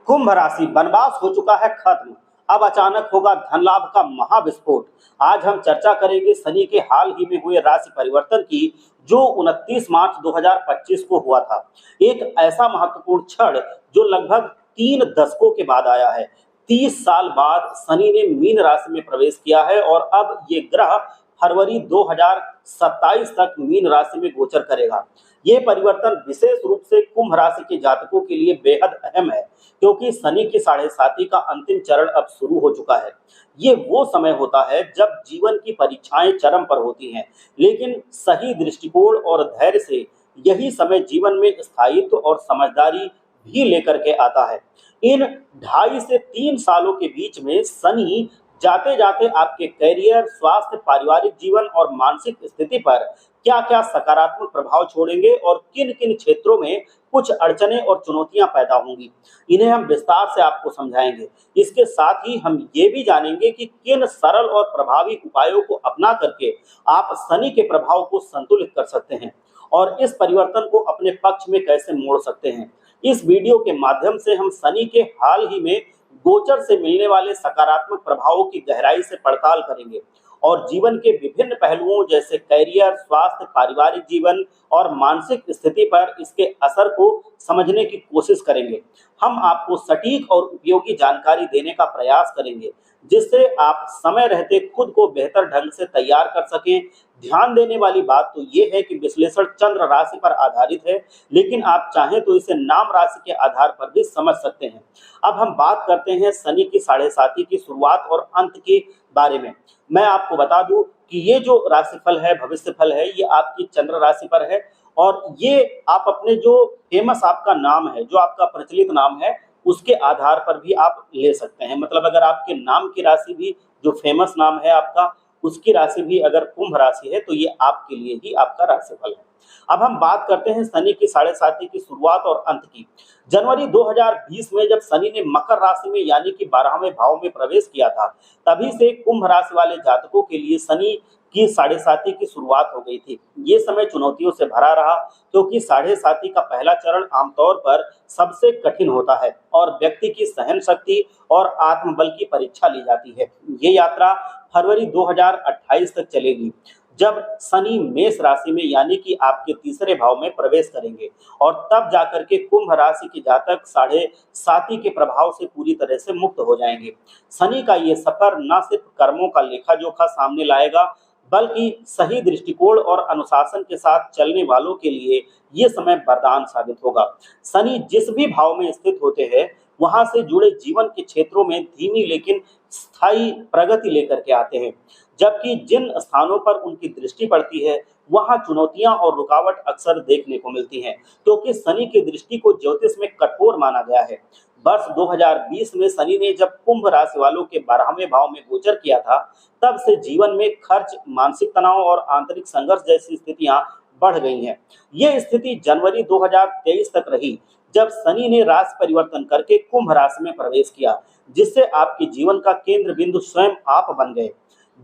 कुंभ राशि वनवास हो चुका है खत्म। अब अचानक होगा धन लाभ का महाविस्फोट। आज हम चर्चा करेंगे शनि के हाल ही में हुए राशि परिवर्तन की, जो 29 मार्च 2025 को हुआ था। एक ऐसा महत्वपूर्ण क्षण जो लगभग 3 दशकों के बाद आया है। 30 साल बाद शनि ने मीन राशि में प्रवेश किया है और अब ये ग्रह फरवरी 2027 तक मीन राशि में गोचर करेगा। ये परिवर्तन विशेष रूप से कुंभ राशि के जातकों के लिए बेहद अहम है, क्योंकि शनि की साढ़े साती का अंतिम चरण अब शुरू हो चुका है। ये वो समय होता है जब जीवन की परीक्षाएं चरम पर होती हैं, लेकिन सही दृष्टिकोण और धैर्य से यही समय जीवन में स्थायित्व और समझदारी भी लेकर के आता है। इन 2.5 से 3 सालों के बीच में शनि जाते जाते आपके करियर, स्वास्थ्य, पारिवारिक जीवन और मानसिक स्थिति पर क्या क्या सकारात्मक प्रभाव छोड़ेंगे और किन किन क्षेत्रों में कुछ अड़चनें और चुनौतियां पैदा होंगी, इन्हें हम विस्तार से आपको समझाएंगे। इसके साथ ही हम ये भी जानेंगे कि किन सरल और प्रभावी उपायों को अपना करके आप शनि के प्रभाव को संतुलित कर सकते हैं और इस परिवर्तन को अपने पक्ष में कैसे मोड़ सकते हैं। इस वीडियो के माध्यम से हम शनि के हाल ही में गोचर से मिलने वाले सकारात्मक प्रभावों की गहराई से पड़ताल करेंगे और जीवन के विभिन्न पहलुओं जैसे करियर, स्वास्थ्य, पारिवारिक जीवन और मानसिक स्थिति पर इसके असर को समझने की कोशिश करेंगे। हम आपको सटीक और उपयोगी जानकारी देने का प्रयास करेंगे, जिससे आप समय रहते खुद को बेहतर ढंग से तैयार कर सकें। ध्यान देने वाली बात तो ये है कि विश्लेषण चंद्र राशि पर आधारित है, लेकिन आप चाहें तो इसे नाम राशि के आधार पर भी समझ सकते हैं। अब हम बात करते हैं शनि की साढ़े साती की शुरुआत और अंत के बारे में। मैं आपको बता दूं कि ये जो राशिफल है, भविष्य फल है, ये आपकी चंद्र राशि पर है और ये आप अपने जो फेमस आपका नाम है, जो आपका प्रचलित नाम है, उसके आधार पर भी आप ले सकते हैं। मतलब अगर आपके नाम की राशि भी, जो फेमस नाम है आपका, उसकी राशि भी अगर कुंभ राशि है तो ये आपके लिए ही आपका राशिफल है। अब हम बात करते हैं शनि की साढ़े साती की शुरुआत और अंत की। जनवरी 2020 में जब शनि ने मकर राशि में यानी कि 12वें भाव में प्रवेश किया था, तभी से कुंभ राशि वाले जातकों के लिए शनि की साढ़े साती की शुरुआत हो गई थी। ये समय चुनौतियों से भरा रहा, क्योंकि साढ़े साती का पहला चरण आमतौर पर सबसे कठिन होता है और व्यक्ति की सहन शक्ति और आत्मबल की परीक्षा ली जाती है। ये यात्रा फरवरी 2028 तक चलेगी, जब शनि मेष राशि में यानी कि आपके तीसरे भाव में प्रवेश करेंगे और तब जाकर के कुंभ राशि के जातक साढ़े साती के प्रभाव से पूरी तरह से मुक्त हो जाएंगे। शनि का ये सफर न सिर्फ कर्मों का लेखा जोखा सामने लाएगा, बल्कि सही दृष्टिकोण और अनुशासन के साथ चलने वालों के लिए ये समय वरदान साबित होगा। शनि जिस भी भाव में स्थित होते हैं, वहां से जुड़े जीवन के क्षेत्रों में धीमी लेकिन स्थायी प्रगति लेकर के आते हैं, जबकि जिन स्थानों पर उनकी दृष्टि पड़ती है, वहां चुनौतियां और रुकावट अक्सर देखने को मिलती हैं, क्योंकि शनि की दृष्टि को ज्योतिष में कठोर माना गया है। वर्ष 2020 में शनि ने जब कुंभ राशि वालों के 12वें भाव में गोचर किया था, तब से जीवन में खर्च, मानसिक तनाव और आंतरिक संघर्ष जैसी स्थितियां बढ़ गई हैं। ये स्थिति जनवरी 2023 तक रही, जब शनि ने राशि परिवर्तन करके कुंभ राशि में प्रवेश किया, जिससे आपके जीवन का केंद्र बिंदु स्वयं आप बन गए।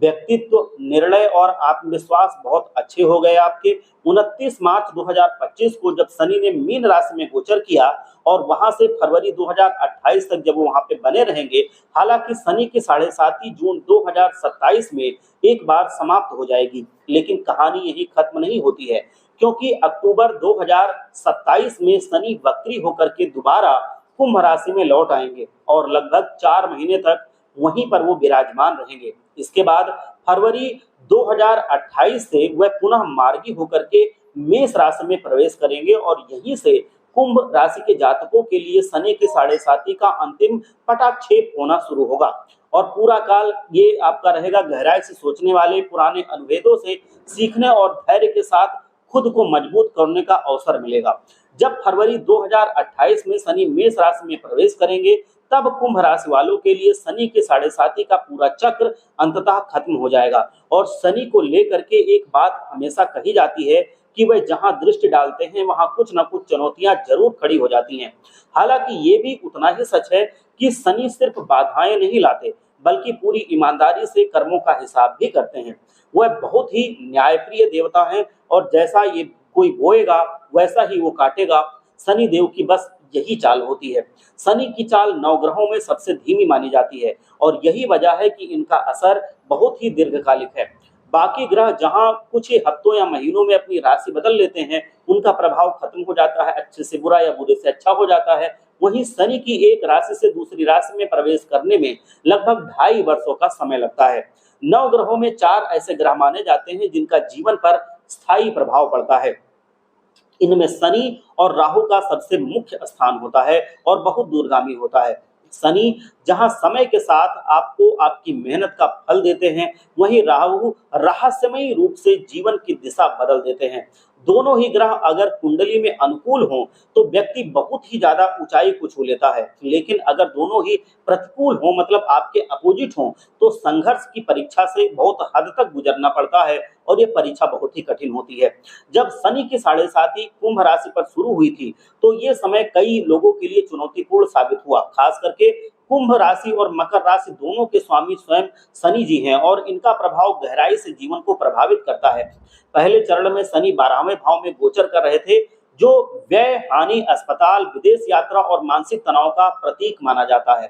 व्यक्तित्व, निर्णय और आत्मविश्वास बहुत अच्छे हो गए आपके। 29 मार्च 2025 को जब शनि ने मीन राशि में गोचर किया और वहां से फरवरी 2028 तक जब वो वहां पे बने रहेंगे, हालांकि शनि की साढ़े साती जून 2027 में एक बार समाप्त हो जाएगी, लेकिन कहानी यही खत्म नहीं होती है, क्योंकि अक्टूबर 2027 में शनि वक्री होकर के दोबारा कुंभ राशि में लौट आएंगे और लगभग 4 महीने तक वहीं पर वो विराजमान रहेंगे। इसके बाद फरवरी 2028 से वह पुनः मार्गी होकर के मेष राशि में प्रवेश करेंगे और यहीं से कुंभ राशि के जातकों के लिए शनि के साढ़े साती का अंतिम पटाक्षेप होना शुरू होगा और पूरा काल ये आपका रहेगा गहराई से सोचने वाले, पुराने अनुभेदों से सीखने और धैर्य के साथ खुद को मजबूत करने का अवसर मिलेगा। जब फरवरी 2028 में शनि मेष राशि में प्रवेश करेंगे, तब कुंभ राशि वालों के लिए शनि के साढ़े साती का पूरा चक्र अंततः खत्म हो जाएगा और शनि को लेकर के एक बात हमेशा कही जाती है कि वह जहां दृष्टि डालते हैं, वहां कुछ न कुछ चुनौतियां जरूर खड़ी हो जाती हैं। हालांकि ये भी उतना ही सच है कि शनि सिर्फ बाधाएं नहीं लाते, बल्कि पूरी ईमानदारी से कर्मों का हिसाब भी करते हैं। वह बहुत ही न्यायप्रिय देवता हैं और जैसा ये कोई बोएगा वैसा ही वो काटेगा। शनि देव की बस यही चाल होती है। शनि की चाल नवग्रहों में सबसे धीमी मानी जाती है और यही वजह है कि इनका असर बहुत ही दीर्घकालिक है। बाकी ग्रह जहां कुछ ही हफ्तों या महीनों में अपनी राशि बदल लेते हैं, उनका प्रभाव खत्म हो जाता है, अच्छे से बुरा या बुरे से अच्छा हो जाता है। वहीं शनि की एक राशि से दूसरी राशि में प्रवेश करने में लगभग 2.5 वर्षों का समय लगता है। नौ ग्रहों में 4 ऐसे ग्रह माने जाते हैं जिनका जीवन पर स्थायी प्रभाव पड़ता है। इनमें शनि और राहु का सबसे मुख्य स्थान होता है और बहुत दूरगामी होता है। शनि जहां समय के साथ आपको आपकी मेहनत का फल देते हैं, वहीं राहु रहस्यमयी रूप से जीवन की दिशा बदल देते हैं। दोनों ही ग्रह अगर कुंडली में अनुकूल हों तो व्यक्ति बहुत ही ज्यादा ऊंचाई को छू लेता है, लेकिन अगर दोनों ही प्रतिकूल हों, मतलब आपके अपोजिट हों, तो संघर्ष की परीक्षा से बहुत हद तक गुजरना पड़ता है और ये परीक्षा बहुत ही कठिन होती है। जब शनि की 7.5 कुंभ राशि पर शुरू हुई थी, तो ये समय कई लोगों के लिए चुनौतीपूर्ण साबित हुआ। खास करके कुंभ राशि और मकर राशि दोनों के स्वामी स्वयं शनि जी हैं और इनका प्रभाव गहराई से जीवन को प्रभावित करता है। पहले चरण में शनि 12वें भाव में गोचर कर रहे थे, जो व्यय, हानि, अस्पताल, विदेश यात्रा और मानसिक तनाव का प्रतीक माना जाता है।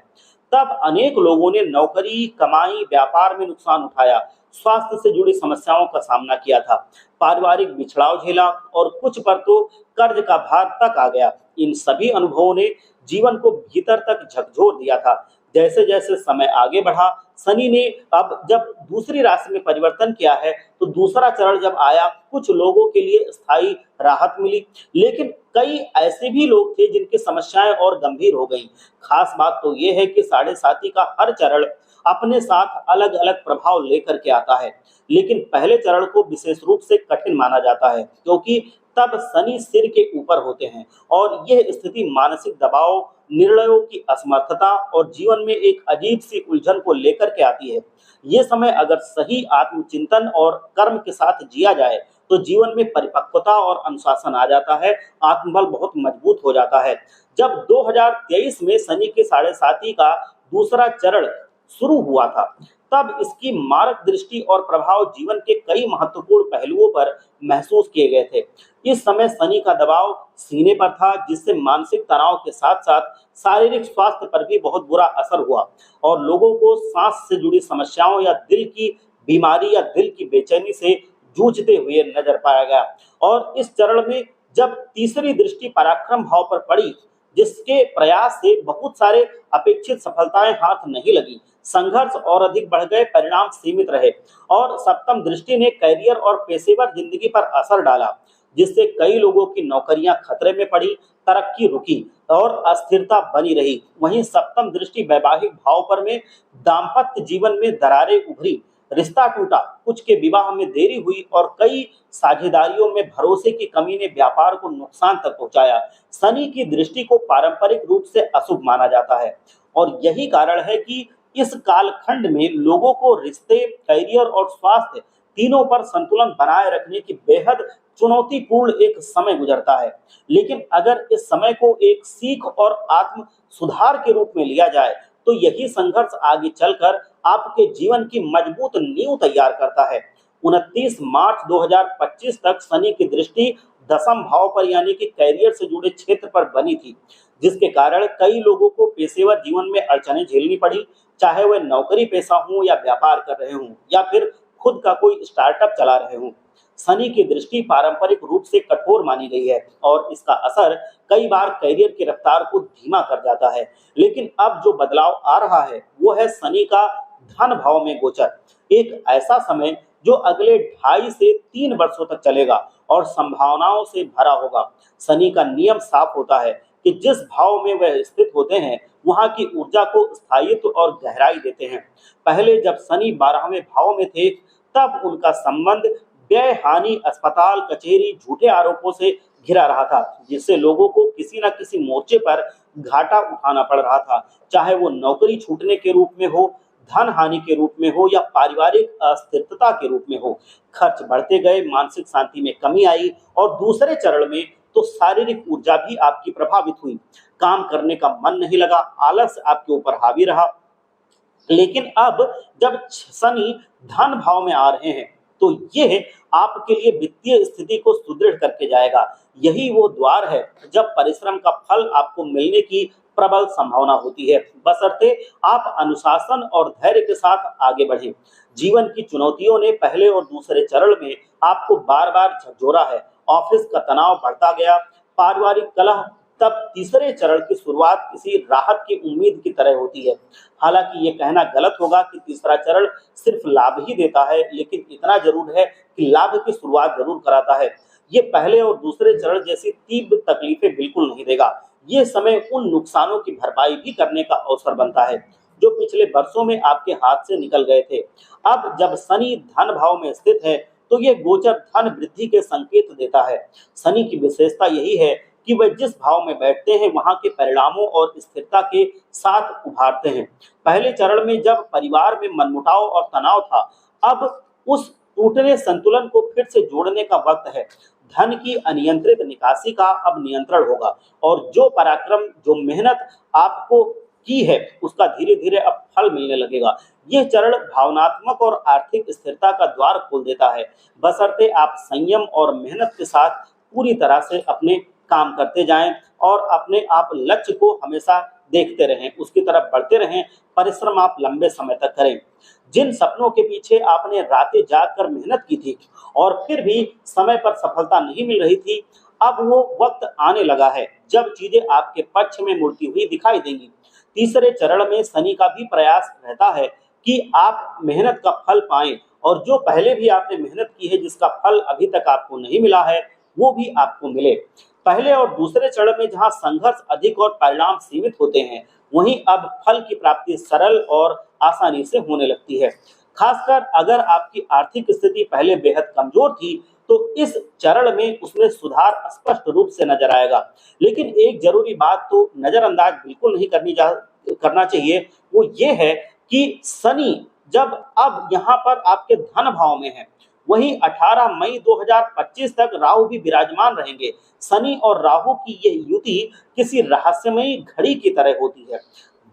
तब अनेक लोगों ने नौकरी, कमाई, व्यापार में नुकसान उठाया, स्वास्थ्य से जुड़ी समस्याओं का सामना किया था, पारिवारिक बिछड़ाव झेला और कुछ पर तो कर्ज का भार तक आ गया। इन सभी अनुभवों ने जीवन को भीतर तक झकझोर दिया था। जैसे जैसे समय आगे बढ़ा, शनि ने अब जब दूसरी राशि में परिवर्तन किया है, तो दूसरा चरण जब आया, कुछ लोगों के लिए स्थायी राहत मिली, लेकिन कई ऐसे भी लोग थे जिनकी समस्याएं और गंभीर हो गईं। खास बात तो ये है कि 7.5 का हर चरण अपने साथ अलग अलग प्रभाव लेकर के आता है, लेकिन पहले चरण को विशेष रूप से कठिन माना जाता है, क्योंकि तब शनि सिर के ऊपर होते हैं और यह स्थिति मानसिक दबाव, निर्णयों की असमर्थता और जीवन में एक अजीब सी उलझन को लेकर के आती है। ये समय अगर सही आत्मचिंतन और कर्म के साथ जिया जाए, तो जीवन में परिपक्वता और अनुशासन आ जाता है, आत्मबल बहुत मजबूत हो जाता है। जब 2023 में शनि के 7.5 का दूसरा चरण शुरू हुआ था, तब इसकी मारक दृष्टि और प्रभाव जीवन के कई महत्वपूर्ण पहलुओं पर महसूस किए गए थे। इस समय शनि का दबाव सीने पर था, जिससे मानसिक तनाव के साथ साथ शारीरिक स्वास्थ्य पर भी बहुत बुरा असर हुआ और लोगों को सांस से जुड़ी समस्याओं या दिल की बीमारी या दिल की बेचैनी से जूझते हुए नजर पाया गया। और इस चरण में जब तीसरी दृष्टि पराक्रम भाव पर पड़ी, जिसके प्रयास से बहुत सारे अपेक्षित सफलताएं हाथ नहीं लगी, संघर्ष और अधिक बढ़ गए, परिणाम सीमित रहे। और सप्तम दृष्टि ने करियर और पेशेवर जिंदगी पर असर डाला, जिससे कई लोगों की नौकरियां खतरे में पड़ी, तरक्की रुकी और अस्थिरता बनी रही। वहीं सप्तम दृष्टि वैवाहिक भाव पर में दाम्पत्य जीवन में दरारें उभरी, रिश्ता टूटा, कुछ के विवाह में देरी हुई और कई साझेदारियों में भरोसे की कमी ने व्यापार को नुकसान तक पहुंचाया। शनि की दृष्टि को पारंपरिक रूप से अशुभ माना जाता है और यही कारण है कि इस कालखंड में लोगों को रिश्ते, करियर और स्वास्थ्य तीनों पर संतुलन बनाए रखने की बेहद चुनौतीपूर्ण एक समय गुजरता है। लेकिन अगर इस समय को एक सीख और आत्म सुधार के रूप में लिया जाए, तो यही संघर्ष आगे चलकर आपके जीवन की मजबूत नींव तैयार करता है। 29 मार्च 2025 तक शनि की दृष्टि दशम भाव पर यानी कि कैरियर से जुड़े क्षेत्र पर बनी थी, जिसके कारण कई लोगों को पेशेवर जीवन में अड़चनें झेलनी पड़ी, चाहे वह नौकरी पेशा हो या व्यापार कर रहे हों या फिर खुद का कोई स्टार्टअप चला रहे हों। शनि की दृष्टि पारंपरिक रूप से कठोर मानी गई है और इसका असर कई बार करियर की रफ्तार को धीमा कर जाता है। लेकिन अब जो बदलाव आ रहा है, वो है शनि का धन भाव में गोचर, एक ऐसा समय जो अगले 2.5 से 3 वर्षों तक चलेगा और संभावनाओं से भरा होगा। शनि का नियम साफ होता है कि जिस भाव में वह स्थित होते हैं, वहां की ऊर्जा को स्थायित्व और गहराई देते हैं। पहले जब शनि 12वें भाव में थे, तब उनका संबंध व्यय, हानि, अस्पताल, कचहरी, झूठे आरोपों से घिरा रहा था, जिससे लोगों को किसी न किसी मोर्चे पर घाटा उठाना पड़ रहा था, चाहे वो नौकरी छूटने के रूप में हो, धन हानि के रूप में हो या पारिवारिक अस्थिरता के रूप में हो। खर्च बढ़ते गए, मानसिक शांति में कमी आई और दूसरे चरण में तो शारीरिक ऊर्जा भी आपकी प्रभावित हुई। काम करने का मन नहीं लगा, आलस आपके ऊपर हावी रहा। लेकिन अब जब शनि धन भाव में आ रहे हैं, तो ये आपके लिए वित्तीय स्थिति को सुदृढ़ करके जाएगा। यही वो द्वार है जब परिश्रम का फल आपको मिलने की प्रबल संभावना होती है, बशर्ते आप अनुशासन और धैर्य के साथ आगे बढ़ें। जीवन की चुनौतियों ने पहले और दूसरे चरण में आपको बार बार झकझोरा है। ऑफिस का तनाव बढ़ता गया, पारिवारिक कलह। तब तीसरे चरण की शुरुआत किसी राहत की उम्मीद की तरह होती है। हालांकि ये कहना गलत होगा कि तीसरा चरण सिर्फ लाभ ही देता है, लेकिन इतना जरूर है कि लाभ की शुरुआत जरूर कराता है। ये पहले और दूसरे चरण जैसी तीव्र तकलीफें बिल्कुल नहीं देगा। ये समय उन नुकसानों की भरपाई भी करने का अवसर बनता है जो पिछले वर्षों में आपके हाथ से निकल गए थे। अब जब शनि धन भाव में स्थित है तो ये गोचर धन वृद्धि के संकेत देता है। शनि की विशेषता यही है कि वह जिस भाव में बैठते हैं वहां के परिणामों और स्थिरता के साथ उभारते हैं। पहले चरण में जब परिवार में मनमुटाव और तनाव था, अब उस टूटने संतुलन को फिर से जोड़ने का वक्त है। धन की अनियंत्रित निकासी का अब नियंत्रण होगा और जो पराक्रम, जो मेहनत आपको की है उसका धीरे धीरे अब फल मिलने लगेगा। यह चरण भावनात्मक और आर्थिक स्थिरता का द्वार खोल देता है, बशर्ते आप संयम और मेहनत के साथ पूरी तरह से अपने काम करते जाएं और अपने आप लक्ष्य को हमेशा देखते रहें, उसकी तरफ बढ़ते रहें। परिश्रम आप लंबे समय तक करें। जिन सपनों के पीछे आपने रातें जागकर मेहनत की थी और फिर भी समय पर सफलता नहीं मिल रही थी, अब वो वक्त आने लगा है जब चीजें आपके पक्ष में मुड़ती हुई दिखाई देंगी। तीसरे चरण में शनि का भी प्रयास रहता है कि आप मेहनत का फल पाएं और जो पहले भी आपने मेहनत की है जिसका फल अभी तक आपको नहीं मिला है वो भी आपको मिले। पहले और दूसरे चरण में जहां संघर्ष अधिक और परिणाम सीमित होते हैं, वहीं अब फल की प्राप्ति सरल और आसानी से होने लगती है। खासकर अगर आपकी आर्थिक स्थिति पहले बेहद कमजोर थी तो इस चरण में उसमें सुधार स्पष्ट रूप से नजर आएगा। लेकिन एक जरूरी बात तो नजरअंदाज बिल्कुल नहीं करना चाहिए, वो ये है कि शनि जब अब यहाँ पर आपके धन भाव में है, वहीं 18 मई 2025 तक राहु भी विराजमान रहेंगे। शनि और राहु की यह युति किसी रहस्यमयी घड़ी की तरह होती है।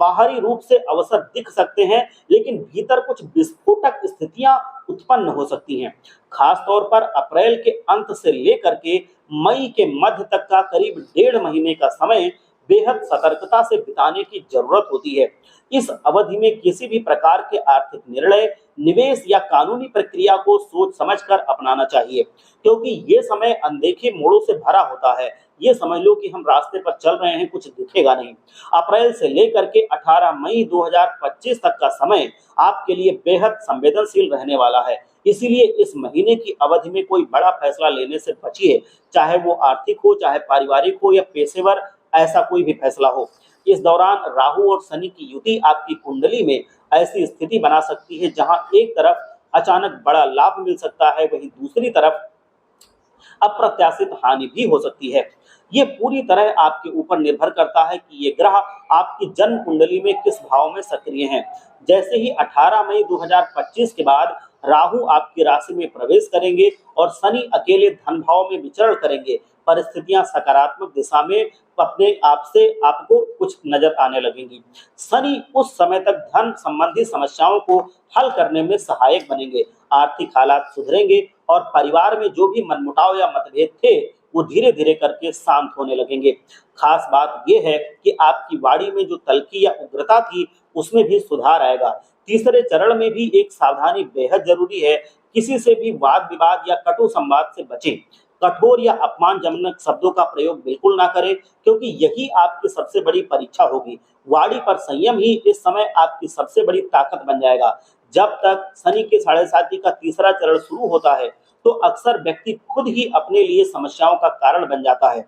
बाहरी रूप से अवसर दिख सकते हैं, लेकिन भीतर कुछ विस्फोटक स्थितियां उत्पन्न हो सकती हैं। खास तौर पर अप्रैल के अंत से लेकर के मई के मध्य तक का करीब 1.5 महीने का समय बेहद सतर्कता से बिताने की जरूरत होती है। इस अवधि में किसी भी प्रकार के आर्थिक निर्णय, निवेश या कानूनी प्रक्रिया को सोच समझकर अपनाना चाहिए, क्योंकि ये समय अनदेखे मोड़ों से भरा होता है। ये समझ लो कि हम रास्ते पर चल रहे हैं, कुछ दिखेगा नहीं। अप्रैल से लेकर के 18 मई 2025 तक का समय आपके लिए बेहद संवेदनशील रहने वाला है। इसीलिए इस महीने की अवधि में कोई बड़ा फैसला लेने से बचिए, चाहे वो आर्थिक हो, चाहे पारिवारिक हो या पेशेवर, ऐसा कोई भी फैसला हो। इस दौरान राहु और शनि की युति आपकी कुंडली में ऐसी स्थिति बना सकती है जहां एक तरफ अचानक बड़ा लाभ मिल सकता है, वहीं दूसरी तरफ अप्रत्याशित हानि भी हो सकती है। ये पूरी तरह आपके ऊपर निर्भर करता है कि ये ग्रह आपकी जन्म कुंडली में किस भाव में सक्रिय हैं। जैसे ही 18 मई 2025 के बाद राहु आपकी राशि में प्रवेश करेंगे और शनि अकेले धन भाव में विचरण करेंगे, परिस्थितियां सकारात्मक दिशा में अपने आप से आपको कुछ नजर आने लगेंगी। शनि उस समय तक धन संबंधी समस्याओं को हल करने में सहायक बनेंगे, आर्थिक हालात सुधरेंगे और परिवार में जो भी मनमुटाव या मतभेद थे वो धीरे धीरे करके शांत होने लगेंगे। खास बात यह है कि आपकी वाणी में जो तल्खी या उग्रता थी उसमें भी सुधार आएगा। तीसरे चरण में भी एक सावधानी बेहद जरूरी है, किसी से भी वाद विवाद या कटु संवाद से बचें। कठोर या अपमानजनक शब्दों का प्रयोग बिल्कुल ना करें, क्योंकि यही आपकी सबसे बड़ी परीक्षा होगी। वाणी पर संयम ही इस समय आपकी सबसे बड़ी ताकत बन जाएगा। जब तक शनि के 7.5 का तीसरा चरण शुरू होता है तो अक्सर व्यक्ति खुद ही अपने लिए समस्याओं का कारण बन जाता है,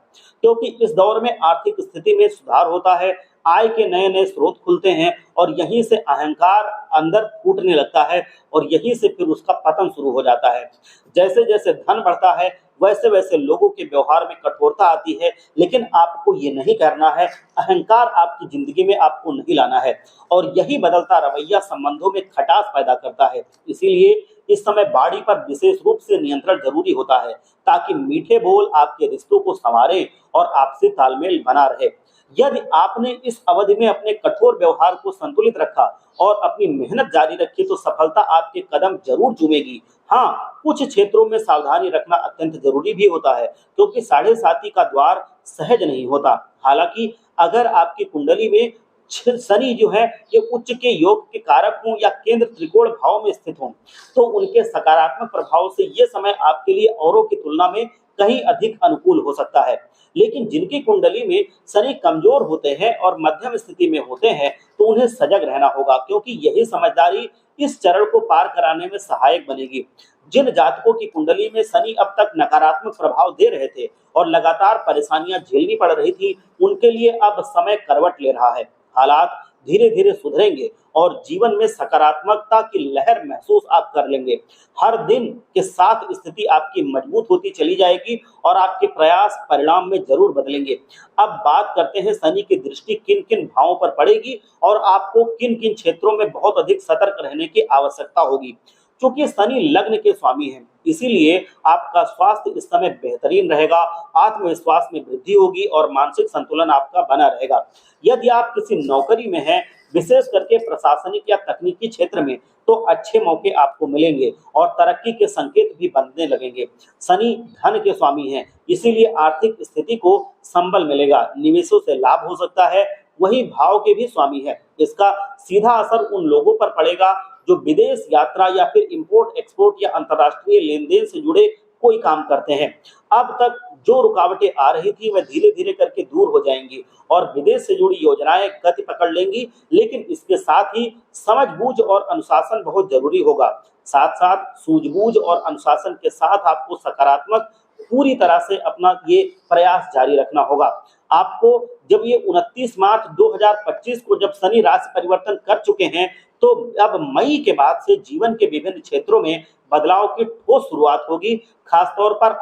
क्योंकि इस दौर में आर्थिक स्थिति में सुधार होता है, आय के नए नए स्रोत खुलते हैं और यहीं से अहंकार अंदर फूटने लगता है और यहीं से फिर उसका पतन शुरू हो जाता है। जैसे जैसे धन बढ़ता है वैसे वैसे लोगों के व्यवहार में कठोरता आती है, लेकिन आपको ये नहीं करना है। अहंकार आपकी जिंदगी में आपको नहीं लाना है और यही बदलता रवैया संबंधों में खटास पैदा करता है। इसीलिए इस समय बाड़ी पर विशेष रूप से नियंत्रण जरूरी होता है, ताकि मीठे बोल आपके रिश्तों को संवारें और आपसी तालमेल बना रहे। यदि आपने इस अवधि में अपने कठोर व्यवहार को संतुलित रखा और अपनी मेहनत जारी रखी तो सफलता आपके कदम जरूर चूमेगी। हाँ, कुछ क्षेत्रों में सावधानी रखना अत्यंत जरूरी भी होता है, क्योंकि साढ़े साती का द्वार सहज नहीं होता। हालांकि अगर आपकी कुंडली में शनि जो है ये उच्च के योग के कारक हों या केंद्र त्रिकोण भाव में स्थित हों, तो उनके सकारात्मक प्रभाव से ये समय आपके लिए औरों की तुलना में कहीं अधिक अनुकूल हो सकता है। लेकिन जिनकी कुंडली में शनि कमजोर होते हैं और मध्यम स्थिति में होते हैं, तो उन्हें सजग रहना होगा, क्योंकि यही समझदारी इस चरण को पार कराने में सहायक बनेगी। जिन जातकों की कुंडली में शनि अब तक नकारात्मक प्रभाव दे रहे थे और लगातार परेशानियां झेलनी पड़ रही थी, उनके लिए अब समय करवट ले रहा है। हालात धीरे धीरे सुधरेंगे और जीवन में सकारात्मकता की लहर महसूस आप कर लेंगे। हर दिन के साथ स्थिति आपकी मजबूत होती चली जाएगी और आपके प्रयास परिणाम में जरूर बदलेंगे। अब बात करते हैं शनि की दृष्टि किन किन भावों पर पड़ेगी और आपको किन किन क्षेत्रों में बहुत अधिक सतर्क रहने की आवश्यकता होगी। क्योंकि शनि लग्न के स्वामी हैं, इसीलिए आपका स्वास्थ्य इस समय बेहतरीन रहेगा, आत्मविश्वास में वृद्धि होगी और मानसिक संतुलन आपका बना रहेगा। यदि आप किसी नौकरी में हैं, विशेष करके प्रशासनिक या तकनीकी क्षेत्र में, तो अच्छे मौके आपको मिलेंगे और तरक्की के संकेत भी बनने लगेंगे। शनि धन के स्वामी हैं, इसीलिए आर्थिक स्थिति को संबल मिलेगा, निवेशों से लाभ हो सकता है। वही भाव के भी स्वामी है, इसका सीधा असर उन लोगों पर पड़ेगा जो विदेश यात्रा या फिर इंपोर्ट एक्सपोर्ट या अंतर्राष्ट्रीय लेन देन से जुड़े कोई काम करते हैं। अब तक जो रुकावटें आ रही थी वह धीरे धीरे करके दूर हो जाएंगी और विदेश से जुड़ी योजनाएं गति पकड़ लेंगी। लेकिन इसके साथ ही समझबूझ और अनुशासन बहुत जरूरी होगा। साथ साथ सूझबूझ और अनुशासन के साथ आपको सकारात्मक पूरी तरह से अपना ये प्रयास जारी रखना होगा। आपको जब ये 29 मार्च 2025 को जब शनि राशि परिवर्तन कर चुके हैं, तो अब मई के बाद से जीवन के विभिन्न क्षेत्रों में बदलाव की ठोस शुरुआत होगी। खासतौर पर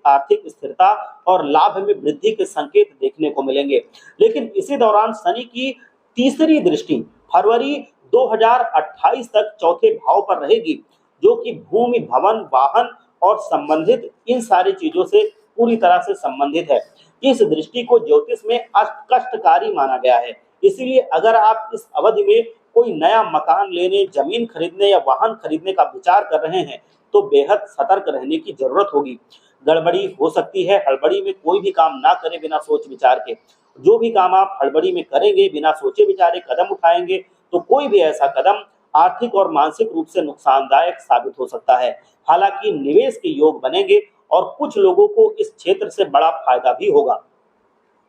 आर्थिक स्थिरता और लाभ में वृद्धि के संकेत देखने को मिलेंगे। लेकिन इसी दौरान शनि की तीसरी दृष्टि फरवरी 2028 तक चौथे भाव पर रहेगी, जो कि भूमि, भवन, वाहन और संबंधित इन सारी चीजों से पूरी तरह से संबंधित है। इस दृष्टि को ज्योतिष में कष्टकारी माना गया है। इसलिए अगर आप इस अवधि में कोई नया मकान लेने, जमीन खरीदने या वाहन खरीदने का विचार कर रहे हैं, तो बेहद सतर्क रहने की जरूरत होगी। गड़बड़ी हो सकती है। हड़बड़ी में कोई भी काम ना करें बिना सोच विचार के। जो भी काम आप हड़बड़ी में करेंगे, बिना सोचे विचारे कदम उठाएंगे, तो कोई भी ऐसा कदम आर्थिक और मानसिक रूप से नुकसानदायक साबित हो सकता है। हालांकि निवेश के योग बनेंगे और कुछ लोगों को इस क्षेत्र से बड़ा फायदा भी होगा।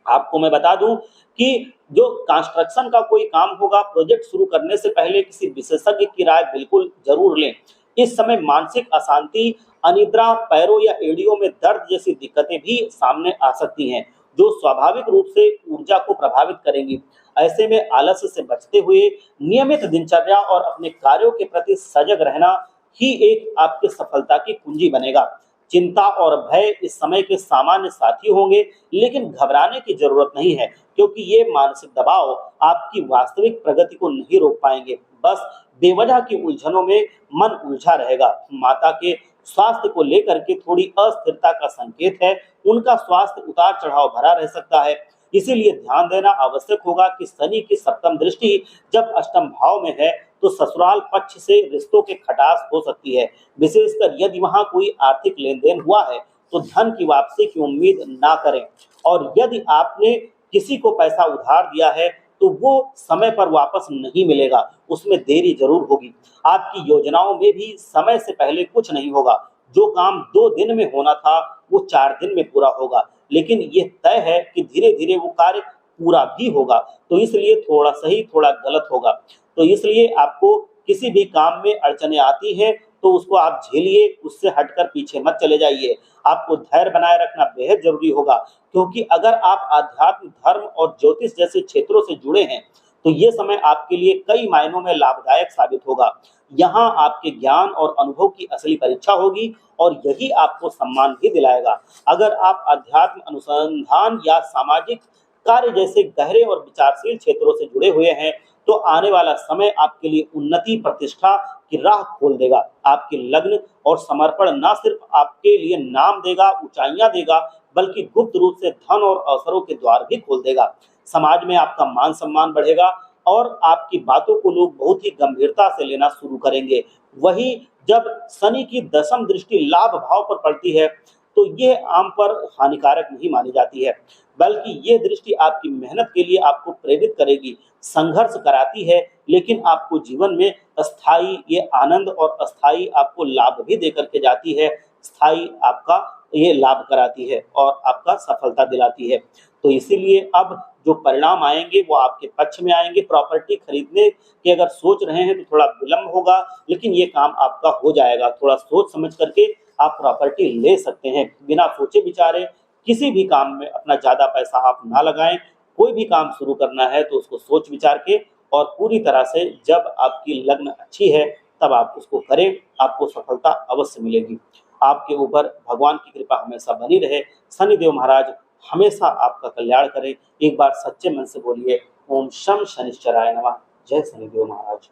आपको मैं बता दूं कि जो कंस्ट्रक्शन का कोई काम होगा, प्रोजेक्ट शुरू करने से पहले किसी विशेषज्ञ की राय बिल्कुल जरूर लें। इस समय मानसिक अशांति, अनिद्रा, पैरों या एड़ियों में दर्द जैसी दिक्कतें भी सामने आ सकती हैं, जो स्वाभाविक रूप से ऊर्जा को प्रभावित करेंगी। ऐसे में आलस्य से बचते हुए नियमित दिनचर्या और अपने कार्यों के प्रति सजग रहना ही एक आपके सफलता की कुंजी बनेगा। चिंता और भय इस समय के सामान्य साथी होंगे, लेकिन घबराने की जरूरत नहीं है, क्योंकि ये मानसिक दबाव आपकी वास्तविक प्रगति को नहीं रोक पाएंगे। बस बेवजह की उलझनों में मन उलझा रहेगा। माता के स्वास्थ्य को लेकर के थोड़ी अस्थिरता का संकेत है। उनका स्वास्थ्य उतार चढ़ाव भरा रह सकता है, इसीलिए ध्यान देना आवश्यक होगा कि शनि की सप्तम दृष्टि जब अष्टम भाव में है, तो ससुराल पक्ष से रिश्तों के खटास हो सकती है। विशेषकर यदि वहां कोई आर्थिक लेन देन हुआ है, तो धन की वापसी की उम्मीद ना करें। और यदि आपने किसी को पैसा उधार दिया है, तो वो समय पर वापस नहीं मिलेगा, उसमें देरी जरूर होगी। आपकी योजनाओं में भी समय से पहले कुछ नहीं होगा। जो काम 2 दिन में होना था, वो 4 दिन में पूरा होगा। लेकिन ये तय है कि धीरे धीरे वो कार्य पूरा भी होगा, तो इसलिए थोड़ा सही थोड़ा गलत होगा। तो इसलिए आपको किसी भी काम में अड़चने आती हैं, तो उसको आप झेलिए, उससे हटकर पीछे मत चले जाइए। आपको धैर्य बनाए रखना बेहद जरूरी होगा, क्योंकि अगर आप आध्यात्म, धर्म और ज्योतिष जैसे क्षेत्रों से जुड़े हैं, तो ये समय आपके लिए कई मायनों में लाभदायक साबित होगा। यहाँ आपके ज्ञान और अनुभव की असली परीक्षा होगी और यही आपको सम्मान भी दिलाएगा। अगर आप अध्यात्म, अनुसंधान या सामाजिक कार्य जैसे गहरे और विचारशील क्षेत्रों से जुड़े हुए हैं, तो आने वाला समय आपके लिए उन्नति, प्रतिष्ठा की राह खोल देगा। आपके लग्न और समर्पण न सिर्फ आपके लिए नाम देगा, ऊंचाइयां देगा, बल्कि गुप्त रूप से धन और अवसरों के द्वार भी खोल देगा। समाज में आपका मान सम्मान बढ़ेगा और आपकी बातों को लोग बहुत ही गंभीरता से लेना शुरू करेंगे। वही जब शनि की दशम दृष्टि लाभ भाव पर पड़ती है तो ये आम पर हानिकारक नहीं मानी जाती है, बल्कि ये दृष्टि आपकी मेहनत के लिए आपको प्रेरित करेगी, संघर्ष कराती है, लेकिन आपको जीवन में अस्थाई ये आनंद और अस्थाई आपको लाभ भी देकर के जाती है, स्थायी आपका ये लाभ कराती है और आपका सफलता दिलाती है। तो इसीलिए अब जो परिणाम आएँगे वो आपके पक्ष में आएँगे। प्रॉपर्टी खरीदने की अगर सोच रहे हैं तो थोड़ा विलंब होगा, लेकिन ये काम आपका हो जाएगा। थोड़ा सोच समझ करके आप प्रॉपर्टी ले सकते हैं। बिना सोचे विचारे किसी भी काम में अपना ज़्यादा पैसा आप ना लगाएँ। कोई भी काम शुरू करना है तो उसको सोच विचार के और पूरी तरह से जब आपकी लग्न अच्छी है तब आप उसको करें, आपको सफलता अवश्य मिलेगी। आपके ऊपर भगवान की कृपा हमेशा बनी रहे। शनिदेव महाराज हमेशा आपका कल्याण करें। एक बार सच्चे मन से बोलिए ओम शम शनिश्चराय नमः। जय शनिदेव महाराज।